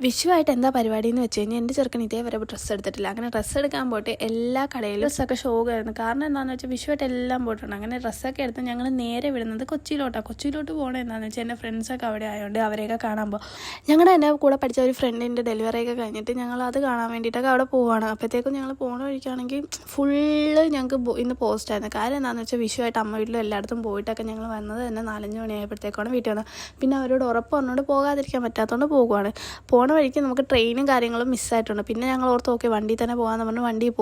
വിഷുവായിട്ട് എന്താ പരിപാടി എന്ന് വെച്ച് കഴിഞ്ഞാൽ എൻ്റെ ചെറുക്കൻ ഇതേവരെ ഡ്രസ്സ് എടുത്തിട്ടില്ല. അങ്ങനെ ഡ്രസ്സ് എടുക്കാൻ പോയിട്ട് എല്ലാ കടയിലും ഡ്രസ്സൊക്കെ ഷോക്കായിരുന്നു. കാരണം എന്താണെന്ന് വെച്ചാൽ വിഷുവായിട്ട് എല്ലാം പോയിട്ടുണ്ട്. അങ്ങനെ ഡ്രസ്സൊക്കെ എടുത്ത് ഞങ്ങൾ നേരെ വിടുന്നത് കൊച്ചിയിലോട്ടാണ്. കൊച്ചിയിലോട്ട് പോകണത് എന്താണെന്ന് വെച്ചാൽ എൻ്റെ ഫ്രണ്ട്സൊക്കെ അവിടെ ആയതുകൊണ്ട് അവരെയൊക്കെ കാണാൻ പോകും. ഞങ്ങളുടെ എൻ്റെ കൂടെ പഠിച്ച ഒരു ഫ്രണ്ടിൻ്റെ ഡെലിവറിയൊക്കെ കഴിഞ്ഞിട്ട് ഞങ്ങൾ അത് കാണാൻ വേണ്ടിയിട്ടൊക്കെ അവിടെ പോവുകയാണ്. അപ്പോഴത്തേക്കും ഞങ്ങൾ പോകണ വഴിക്കാണെങ്കിൽ ഫുള്ള് ഞങ്ങൾക്ക് ഇന്ന് പോസ്റ്റായിരുന്നു. കാര്യം എന്താണെന്ന് വെച്ചാൽ വിഷുവായിട്ട് അമ്മ വീട്ടിലും എല്ലായിടത്തും പോയിട്ടൊക്കെ ഞങ്ങൾ വന്നത് തന്നെ 4-5 മണിയായപ്പോഴത്തേക്കാണ് വീട്ടിൽ വന്നത്. പിന്നെ അവരോട് ഉറപ്പ് പറഞ്ഞുകൊണ്ട് പോകാതിരിക്കാൻ പറ്റാത്തതുകൊണ്ട് പോകുവാണ്. വഴിക്ക് നമുക്ക് ട്രെയിനും കാര്യങ്ങളും മിസ്സായിട്ടുണ്ട്. പിന്നെ ഞങ്ങൾ ഓർത്ത് ഓക്കെ വണ്ടിയിൽ തന്നെ പോകാമെന്ന് പറഞ്ഞ് വണ്ടിയിൽ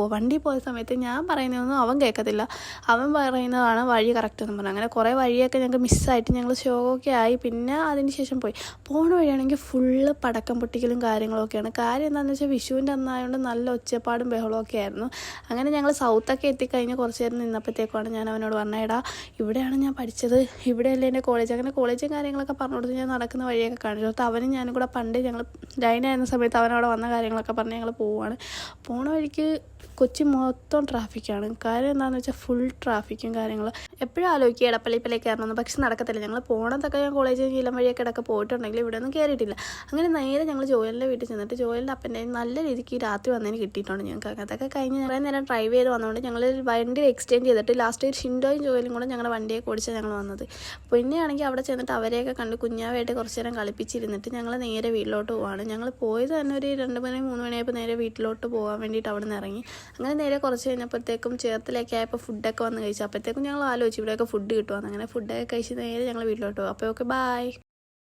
പോയ സമയത്ത് ഞാൻ പറയുന്നതൊന്നും അവൻ കേൾക്കത്തില്ല. അവൻ പറയുന്നതാണ് വഴി കറക്റ്റ് എന്ന് പറഞ്ഞു. അങ്ങനെ കുറേ വഴിയൊക്കെ ഞങ്ങൾക്ക് മിസ്സായിട്ട് ഞങ്ങൾ ഷോക്കൊക്കെ ആയി. പിന്നെ അതിന് ശേഷം പോണ വഴിയാണെങ്കിൽ ഫുള്ള് പടക്കം പൊട്ടിക്കലും കാര്യങ്ങളൊക്കെയാണ്. കാര്യം എന്താണെന്ന് വെച്ചാൽ വിഷുവിൻ്റെ അന്നായതുകൊണ്ട് നല്ല ഒച്ചപ്പാടും ബഹളമൊക്കെ ആയിരുന്നു. അങ്ങനെ ഞങ്ങൾ സൗത്തൊക്കെ എത്തിക്കഴിഞ്ഞ് കുറച്ച് നേരം നിന്നപ്പോഴത്തേക്കാണ് ഞാൻ അവനോട് പറഞ്ഞത്, എടാ ഇവിടെയാണ് ഞാൻ പഠിച്ചത്, ഇവിടെയല്ലേ എൻ്റെ കോളേജ്. അങ്ങനെ കോളേജും കാര്യങ്ങളൊക്കെ പറഞ്ഞു കൊടുത്ത് ഞാൻ നടക്കുന്ന വഴിയൊക്കെ കാണിച്ചു കൊടുത്ത്. അവനും ഞാനും കൂടെ പണ്ട് ഞങ്ങൾ ലൈനായിരുന്ന സമയത്ത് അവനവിടെ വന്ന കാര്യങ്ങളൊക്കെ പറഞ്ഞ് ഞങ്ങൾ പോവുകയാണ്. പോണ വഴിക്ക് കൊച്ചി മൊത്തം ട്രാഫിക്കാണ്. കാര്യം എന്താണെന്ന് വെച്ചാൽ ഫുൾ ട്രാഫിക്കും കാര്യങ്ങൾ. എപ്പോഴും ആലോചിക്കുക എടപ്പള്ളിപ്പല്ലേ കയറണമെന്ന്, പക്ഷെ നടക്കത്തില്ല. ഞങ്ങൾ പോണതൊക്കെ ഞാൻ കോളേജിൽ കീലം വഴിയൊക്കെ ഇടയ്ക്ക് പോയിട്ടുണ്ടെങ്കിൽ ഇവിടെ ഒന്നും കയറിയിട്ടില്ല. അങ്ങനെ നേരെ ഞങ്ങൾ ജോയലിൻ്റെ വീട്ടിൽ ചെന്നിട്ട് ജോയലിൻ്റെ അപ്പൻ്റെ നല്ല രീതിക്ക് രാത്രി വന്നതിന് കിട്ടിയിട്ടുണ്ട് ഞങ്ങൾക്ക്. അതൊക്കെ കഴിഞ്ഞ് കുറേ നേരം ഡ്രൈവ് ചെയ്ത് വന്നതുകൊണ്ട് ഞങ്ങൾ വണ്ടി എക്സ്റ്റെൻഡ് ചെയ്തിട്ട് ലാസ്റ്റ് ഒരു ഷിൻഡോയും ജോയലും കൂടെ ഞങ്ങളുടെ വണ്ടിയൊക്കെ ഓടിച്ചാൽ ഞങ്ങൾ വന്നത്. പിന്നെയാണെങ്കിൽ അവിടെ ചെന്നിട്ട് അവരെയൊക്കെ കണ്ട് കുഞ്ഞാവായിട്ട് കുറച്ച് നേരം കളിപ്പിച്ചിരുന്നിട്ട് ഞങ്ങൾ നേരെ വീട്ടിലോട്ട് പോവാണ്. ഞങ്ങൾ പോയത് തന്നെ ഒരു 2 മണി 3 മണിയായപ്പോൾ നേരെ വീട്ടിലോട്ട് പോകാൻ വേണ്ടിയിട്ട് അവിടെ നിന്ന് ഇറങ്ങി. അങ്ങനെ നേരെ കുറച്ച് കഴിഞ്ഞപ്പോഴത്തേക്കും ചേർത്തിലേക്ക് ആയപ്പോൾ ഫുഡൊക്കെ വന്ന് കഴിച്ചു. അപ്പോഴത്തേക്കും ഞങ്ങൾ ആലോചിച്ചു ഇവിടെയൊക്കെ ഫുഡ് കിട്ടുമെന്ന്. അങ്ങനെ ഫുഡൊക്കെ കഴിച്ച് നേരെ ഞങ്ങൾ വീട്ടിലോട്ട് പോകും. അപ്പോൾ ഓക്കെ ബൈ.